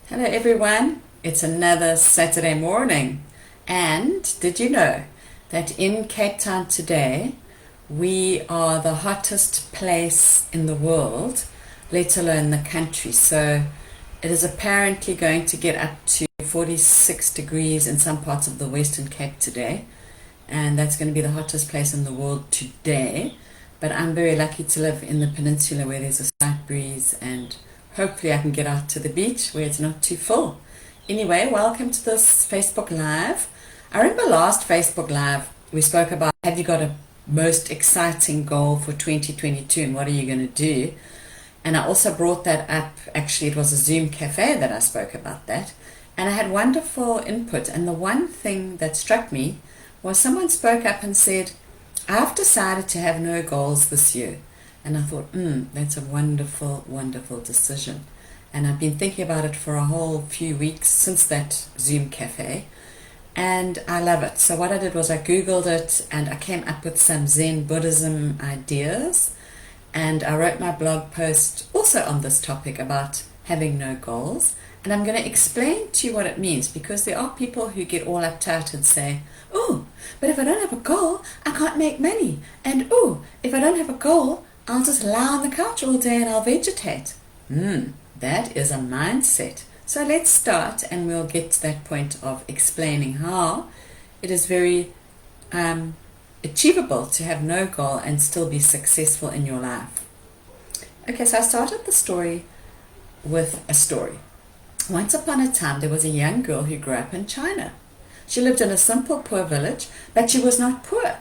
Hello everyone, it's another Saturday morning, and did you know that in Cape Town today we are the hottest place in the world, let alone the country? So it is apparently going to get up to 46 degrees in some parts of the Western Cape today, and that's going to be the hottest place in the world today. But I'm very lucky to live in the peninsula where there's a slight breeze, and hopefully I can get out to the beach where it's not too full. Anyway, welcome to this Facebook Live. I remember last Facebook Live we spoke about, have you got a most exciting goal for 2022 and what are you going to do? And I also brought that up, actually it was a Zoom cafe that I spoke about that. And I had wonderful input, and the one thing that struck me was someone spoke up and said, I've decided to have no goals this year. And I thought, that's a wonderful, wonderful decision. And I've been thinking about it for a whole few weeks since that Zoom cafe. And I love it. So what I did was I Googled it and I came up with some Zen Buddhism ideas. And I wrote my blog post also on this topic about having no goals. And I'm going to explain to you what it means, because there are people who get all uptight and say, oh, but if I don't have a goal, I can't make money. And oh, if I don't have a goal, I'll just lie on the couch all day and I'll vegetate. That is a mindset. So let's start and we'll get to that point of explaining how it is very achievable to have no goal and still be successful in your life. Okay, so I started the story with a story. Once upon a time, there was a young girl who grew up in China. She lived in a simple, poor village, but she was not poor.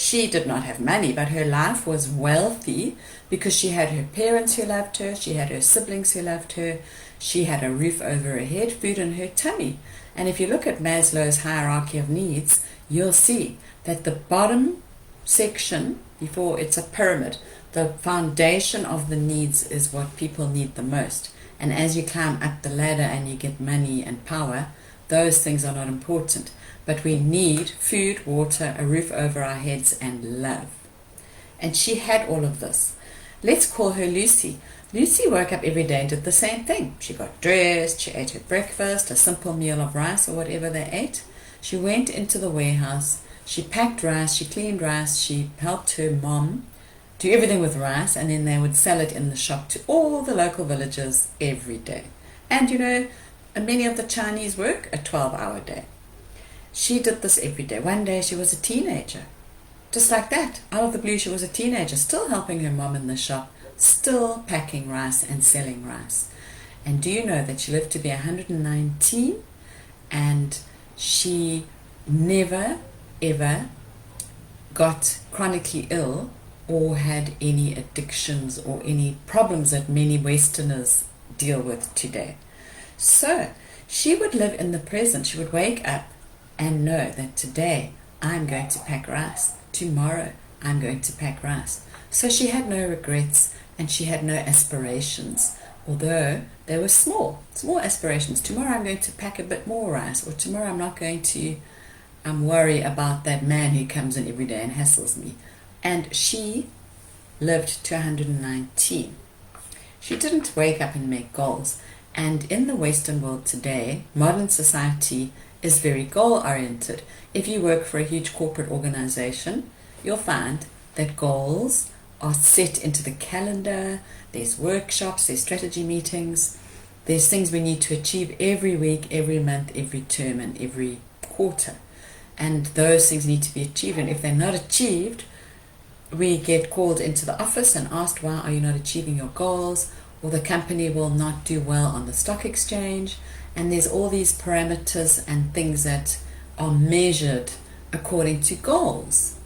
She did not have money, but her life was wealthy because she had her parents who loved her, she had her siblings who loved her, she had a roof over her head, food in her tummy. And if you look at Maslow's hierarchy of needs, you'll see that the bottom section, before it's a pyramid, the foundation of the needs is what people need the most. And as you climb up the ladder and you get money and power, those things are not important. But we need food, water, a roof over our heads, and love. And she had all of this. Let's call her Lucy. Lucy woke up every day and did the same thing. She got dressed, she ate her breakfast, a simple meal of rice or whatever they ate. She went into the warehouse, she packed rice, she cleaned rice, she helped her mom do everything with rice, and then they would sell it in the shop to all the local villagers every day. And you know, many of the Chinese work a 12-hour day. She did this every day. One day she was a teenager. Just like that, out of the blue she was a teenager, still helping her mom in the shop, still packing rice and selling rice. And do you know that she lived to be 119, and she never ever got chronically ill or had any addictions or any problems that many Westerners deal with today. So she would live in the present. She would wake up and know that today I'm going to pack rice. Tomorrow I'm going to pack rice. So she had no regrets and she had no aspirations, although they were small aspirations. Tomorrow I'm going to pack a bit more rice, or tomorrow I'm not going to worry about that man who comes in every day and hassles me. And she lived to 119. She didn't wake up and make goals. And in the Western world today, modern society is very goal-oriented. If you work for a huge corporate organization, you'll find that goals are set into the calendar. There's workshops, there's strategy meetings, there's things we need to achieve every week, every month, every term, and every quarter. And those things need to be achieved. And if they're not achieved, we get called into the office and asked, why are you not achieving your goals? Or the company will not do well on the stock exchange. And there's all these parameters and things that are measured according to goals.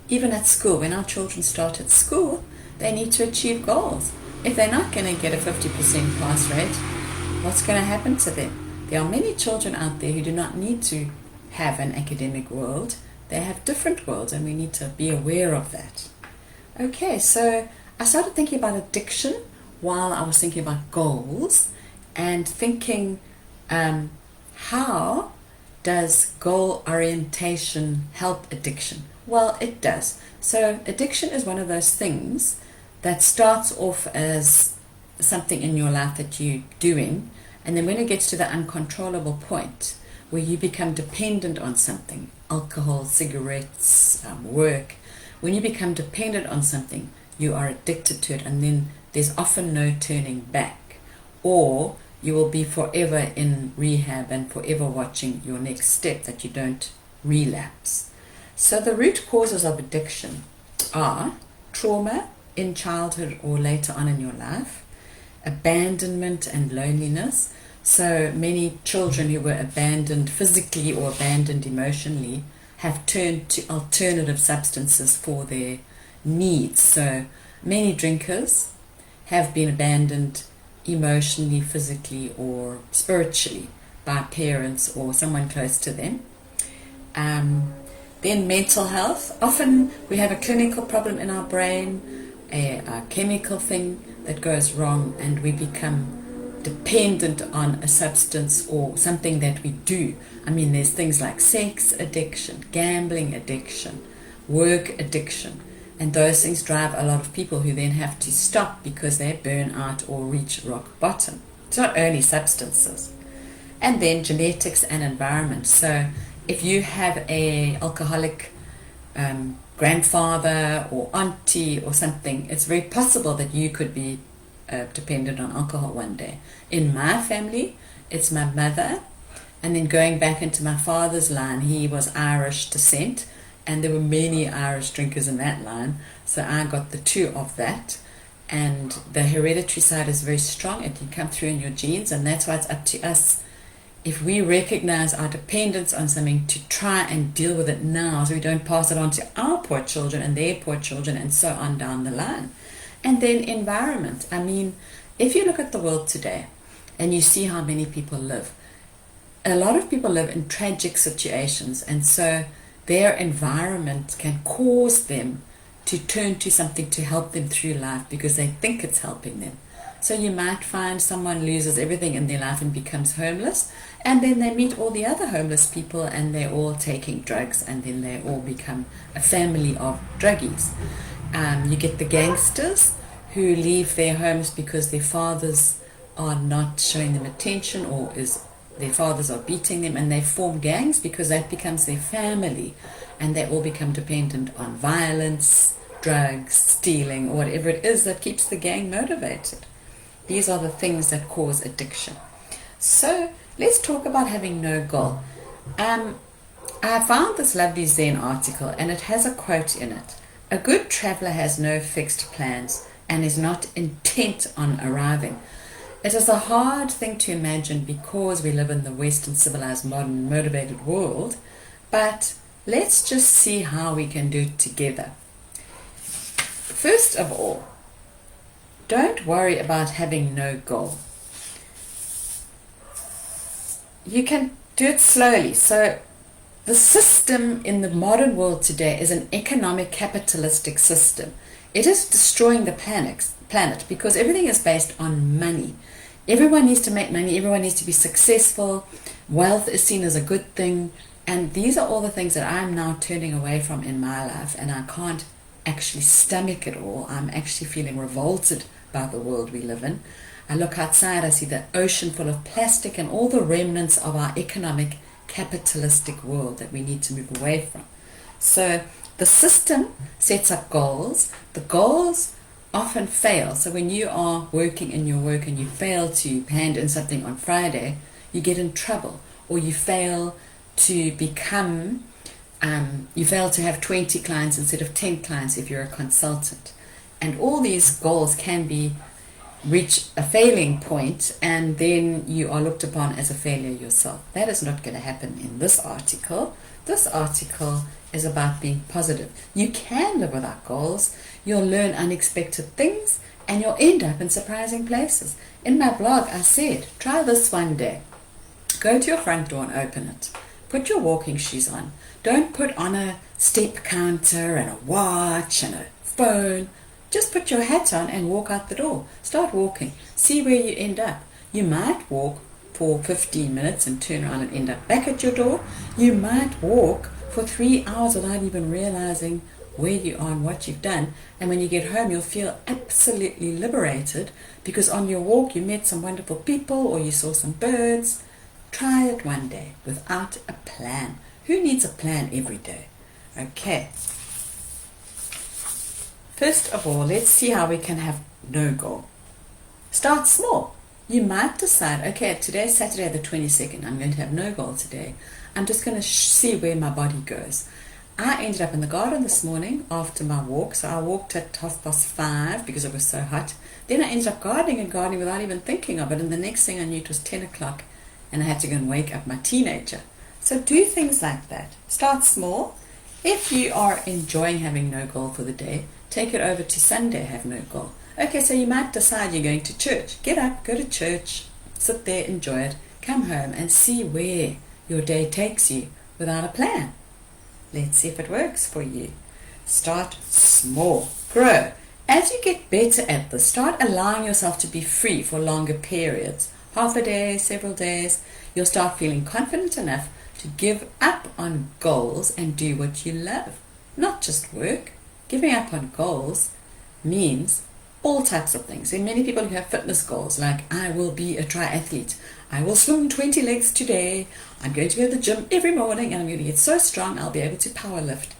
Even at school, when our children start at school, they need to achieve goals. If they're not going to get a 50% pass rate, what's going to happen to them? There are many children out there who do not need to have an academic world. They have different worlds, and we need to be aware of that. Okay, so I started thinking about addiction while I was thinking about goals, and thinking, how does goal orientation help addiction? Well, it does. So addiction is one of those things that starts off as something in your life that you're doing, and then when it gets to the uncontrollable point where you become dependent on something, alcohol, cigarettes, work, when you become dependent on something, you are addicted to it, and then there's often no turning back, or you will be forever in rehab and forever watching your next step that you don't relapse. So the root causes of addiction are trauma in childhood or later on in your life, abandonment and loneliness. So many children who were abandoned physically or abandoned emotionally have turned to alternative substances for their needs. So many drinkers have been abandoned emotionally, physically, or spiritually by parents or someone close to them. Then mental health. Often we have a clinical problem in our brain, a chemical thing that goes wrong, and we become dependent on a substance or something that we do. I mean, there's things like sex addiction, gambling addiction, work addiction, and those things drive a lot of people who then have to stop because they burn out or reach rock bottom. It's not only substances. And then genetics and environment. So if you have a alcoholic grandfather or auntie or something, it's very possible that you could be dependent on alcohol one day. In my family, it's my mother, and then going back into my father's line, he was Irish descent, and there were many Irish drinkers in that line, so I got the two of that. And the hereditary side is very strong. It can come through in your genes, and that's why it's up to us, if we recognize our dependence on something, to try and deal with it now so we don't pass it on to our poor children and their poor children and so on down the line. And then environment. I mean, if you look at the world today and you see how many people live, a lot of people live in tragic situations, and so their environment can cause them to turn to something to help them through life because they think it's helping them. So you might find someone loses everything in their life and becomes homeless, and then they meet all the other homeless people and they're all taking drugs, and then they all become a family of druggies. You get the gangsters who leave their homes because their fathers are not showing them attention, or their fathers are beating them, and they form gangs because that becomes their family, and they all become dependent on violence, drugs, stealing, or whatever it is that keeps the gang motivated. These are the things that cause addiction. So let's talk about having no goal. I found this lovely Zen article, and it has a quote in it. A good traveler has no fixed plans and is not intent on arriving. It is a hard thing to imagine because we live in the Western civilized, modern, motivated world, but let's just see how we can do it together. First of all, don't worry about having no goal. You can do it slowly. So the system in the modern world today is an economic capitalistic system. It is destroying the planet because everything is based on money. Everyone needs to make money. Everyone needs to be successful. Wealth is seen as a good thing. And these are all the things that I'm now turning away from in my life, and I can't actually stomach it all. I'm actually feeling revolted by the world we live in. I look outside, I see the ocean full of plastic and all the remnants of our economic capitalistic world that we need to move away from. So the system sets up goals. The goals often fail. So when you are working in your work and you fail to hand in something on Friday, you get in trouble, or you fail to become you fail to have 20 clients instead of 10 clients if you're a consultant. And all these goals can reach a failing point, and then you are looked upon as a failure yourself. That is not going to happen in this article. This article is about being positive. You can live without goals. You'll learn unexpected things, and you'll end up in surprising places. In my blog, I said, try this one day. Go to your front door and open it. Put your walking shoes on. Don't put on a step counter and a watch and a phone. Just put your hat on and walk out the door. Start walking. See where you end up. You might walk for 15 minutes and turn around and end up back at your door. You might walk for 3 hours without even realizing where you are and what you've done. And when you get home, you'll feel absolutely liberated because on your walk you met some wonderful people or you saw some birds. Try it one day without a plan. Who needs a plan every day? Okay. First of all, let's see how we can have no goal. Start small. You might decide, okay, today's Saturday the 22nd, I'm going to have no goal today. I'm just going to see where my body goes. I ended up in the garden this morning after my walk. So I walked at 5:30 because it was so hot. Then I ended up gardening without even thinking of it. And the next thing I knew, it was 10 o'clock and I had to go and wake up my teenager. So do things like that. Start small. If you are enjoying having no goal for the day, take it over to Sunday, have no goal. Okay, so you might decide you're going to church. Get up, go to church, sit there, enjoy it, come home and see where your day takes you without a plan. Let's see if it works for you. Start small. Grow. As you get better at this, start allowing yourself to be free for longer periods. Half a day, several days. You'll start feeling confident enough to give up on goals and do what you love. Not just work. Giving up on goals means all types of things. There are many people who have fitness goals, like I will be a triathlete. I will swim 20 legs today. I'm going to go to the gym every morning and I'm going to get so strong I'll be able to power lift.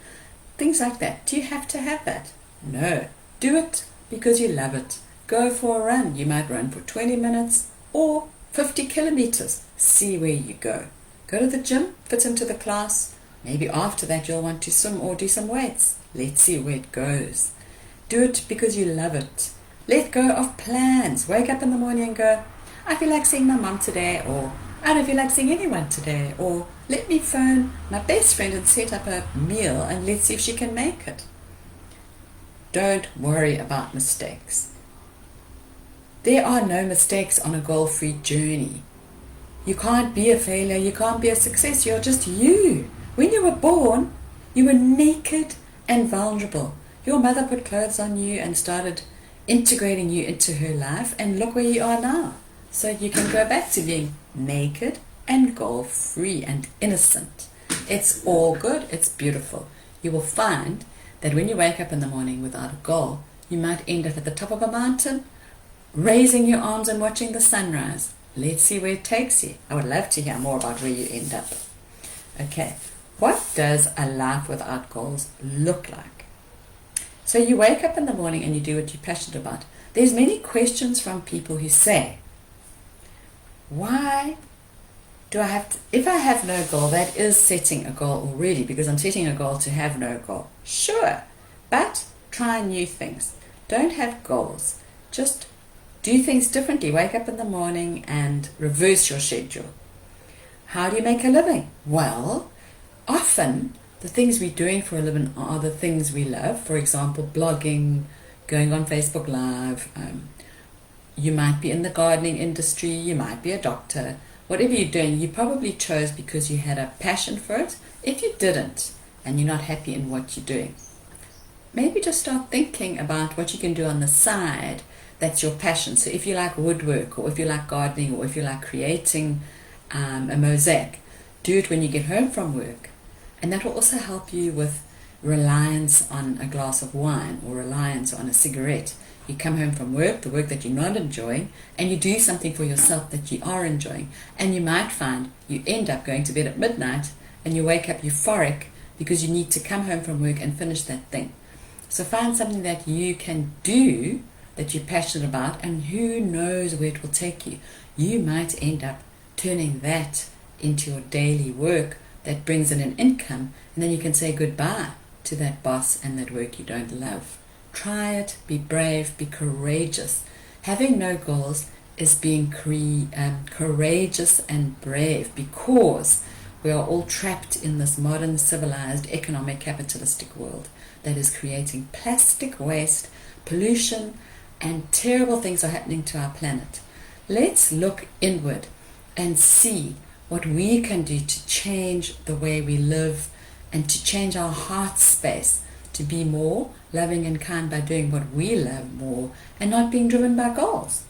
Things like that. Do you have to have that? No. Do it because you love it. Go for a run. You might run for 20 minutes or 50 kilometers. See where you go. Go to the gym, fit into the class. Maybe after that you'll want to swim or do some weights. Let's see where it goes. Do it because you love it. Let go of plans. Wake up in the morning and go, I feel like seeing my mum today, or I don't feel like seeing anyone today, or let me phone my best friend and set up a meal and let's see if she can make it. Don't worry about mistakes. There are no mistakes on a goal-free journey. You can't be a failure, you can't be a success, you're just you. When you were born, you were naked and vulnerable. Your mother put clothes on you and started integrating you into her life, and look where you are now. So you can go back to being naked and goal-free and innocent. It's all good, it's beautiful. You will find that when you wake up in the morning without a goal, you might end up at the top of a mountain, raising your arms and watching the sunrise. Let's see where it takes you. I would love to hear more about where you end up. Okay, what does a life without goals look like? So you wake up in the morning and you do what you're passionate about. There's many questions from people who say, why do I have to, if I have no goal, that is setting a goal already, because I'm setting a goal to have no goal. Sure, but try new things. Don't have goals. Just do things differently. Wake up in the morning and reverse your schedule. How do you make a living? Well, often the things we're doing for a living are the things we love. For example, blogging, going on Facebook Live. You might be in the gardening industry. You might be a doctor. Whatever you're doing, you probably chose because you had a passion for it. If you didn't, and you're not happy in what you're doing, maybe just start thinking about what you can do on the side that's your passion. So if you like woodwork, or if you like gardening, or if you like creating a mosaic, do it when you get home from work. And that will also help you with reliance on a glass of wine or reliance on a cigarette. You come home from work, the work that you're not enjoying, and you do something for yourself that you are enjoying. And you might find you end up going to bed at midnight and you wake up euphoric because you need to come home from work and finish that thing. So find something that you can do that you're passionate about, and who knows where it will take you. You might end up turning that into your daily work that brings in an income, and then you can say goodbye to that boss and that work you don't love. Try it, be brave, be courageous. Having no goals is being courageous and brave, because we are all trapped in this modern, civilized, economic, capitalistic world that is creating plastic waste, pollution, and terrible things are happening to our planet. Let's look inward and see what we can do to change the way we live and to change our heart space to be more loving and kind by doing what we love more and not being driven by goals.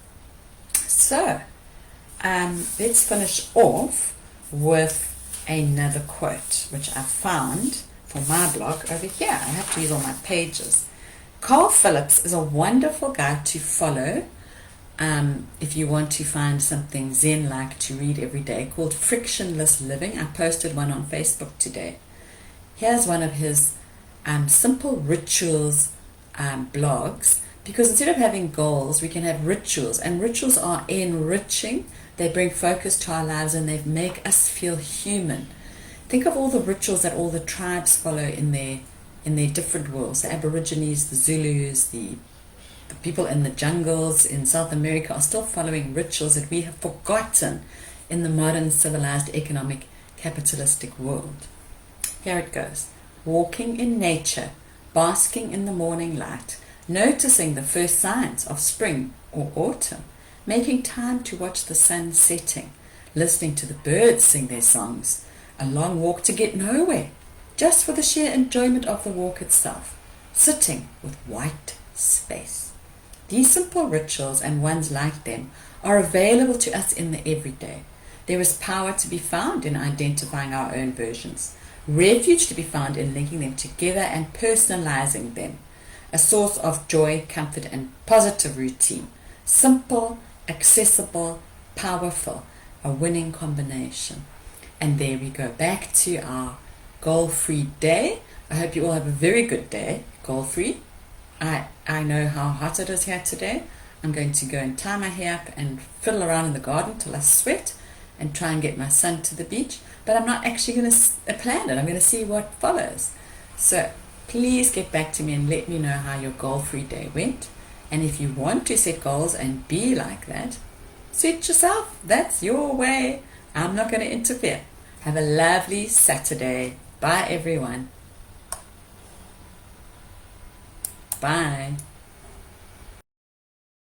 So, let's finish off with another quote which I found for my blog over here. I have to use all my pages. Carl Phillips is a wonderful guy to follow if you want to find something Zen-like to read every day, called Frictionless Living. I posted one on Facebook today. Here's one of his simple rituals blogs, because instead of having goals, we can have rituals, and rituals are enriching. They bring focus to our lives and they make us feel human. Think of all the rituals that all the tribes follow in their different worlds. The Aborigines, the Zulus, the people in the jungles in South America are still following rituals that we have forgotten in the modern civilized economic capitalistic world. Here it goes. Walking in nature, basking in the morning light, noticing the first signs of spring or autumn, making time to watch the sun setting, listening to the birds sing their songs, a long walk to get nowhere, just for the sheer enjoyment of the walk itself, sitting with white space. These simple rituals and ones like them are available to us in the everyday. There is power to be found in identifying our own versions, refuge to be found in linking them together and personalizing them, a source of joy, comfort, and positive routine. Simple, accessible, powerful, a winning combination. And there we go, back to our goal-free day. I hope you all have a very good day, goal-free. I know how hot it is here today. I'm going to go and tie my hair up and fiddle around in the garden till I sweat and try and get my son to the beach. But I'm not actually going to plan it. I'm going to see what follows. So please get back to me and let me know how your goal-free day went. And if you want to set goals and be like that, set yourself. That's your way. I'm not going to interfere. Have a lovely Saturday. Bye, everyone. Bye.